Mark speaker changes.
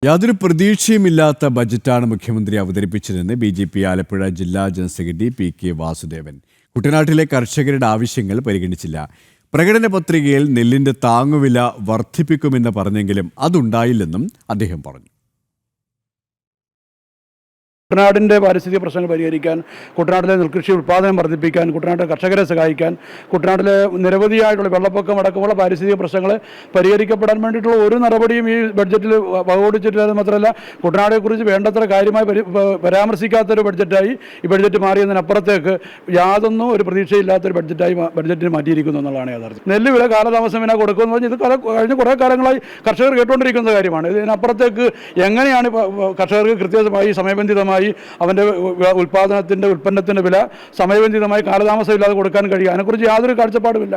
Speaker 1: യാതൊരു പ്രതീക്ഷയുമില്ലാത്ത ബജറ്റാണ് മുഖ്യമന്ത്രി അവതരിപ്പിച്ചതെന്ന് ബി.ജെ.പി. ആലപ്പുഴ ജില്ലാ ജനറൽ സെക്രട്ടറി പി.കെ. വാസുദേവൻ. കുട്ടനാട്ടിലെ കർഷകരുടെ ആവശ്യങ്ങൾ പരിഗണിച്ചില്ല. പ്രകടന പത്രികയിൽ നെല്ലിന്റെ താങ്ങുവില വർദ്ധിപ്പിക്കുമെന്ന് പറഞ്ഞെങ്കിലും അതുണ്ടായില്ലെന്നും അദ്ദേഹം പറഞ്ഞു.
Speaker 2: കുട്ടനാടിൻ്റെ പാരിസ്ഥിതിക പ്രശ്നങ്ങൾ പരിഹരിക്കാൻ, കുട്ടനാട്ടിലെ നെൽകൃഷി ഉൽപ്പാദനം വർദ്ധിപ്പിക്കാൻ, കുട്ടനാട്ടിലെ കർഷകരെ സഹായിക്കാൻ, കുട്ടനാട്ടിലെ നിരവധിയായിട്ടുള്ള വെള്ളപ്പൊക്കം അടക്കമുള്ള പാരിസ്ഥിതിക പ്രശ്നങ്ങൾ പരിഹരിക്കപ്പെടാൻ വേണ്ടിയിട്ടുള്ള ഒരു നടപടിയും ഈ ബഡ്ജറ്റിൽ വകകൊടുത്തിട്ടില്ല. മാത്രമല്ല, കുട്ടനാടിനെക്കുറിച്ച് വേണ്ടത്ര കാര്യമായി പരാമർശിക്കാത്തൊരു ബഡ്ജറ്റായി ഈ ബഡ്ജറ്റ് മാറിയതിനപ്പുറത്തേക്ക് യാതൊന്നും ഒരു പ്രതീക്ഷയില്ലാത്തൊരു ബഡ്ജറ്റിന് മാറ്റിയിരിക്കുന്നു എന്നുള്ളതാണ് യാഥാർത്ഥ്യം. നെല്ല് വില കാലതാമസം വില കൊടുക്കുമെന്ന് പറഞ്ഞാൽ ഇത് കഴിഞ്ഞ കുറേ കാലങ്ങളായി കർഷകർ കേട്ടുകൊണ്ടിരിക്കുന്ന കാര്യമാണ്. ഇതിനപ്പുറത്തേക്ക് എങ്ങനെയാണ് കർഷകർക്ക് കൃത്യമായി സമയബന്ധിതമായി അവൻ്റെ ഉൽപ്പാദനത്തിൻ്റെ ഉൽപ്പന്നത്തിൻ്റെ വില സമയബന്ധിതമായി കാലതാമസമില്ലാതെ കൊടുക്കാൻ കഴിയുക? അതിനെക്കുറിച്ച് യാതൊരു കാഴ്ചപ്പാടുമില്ല.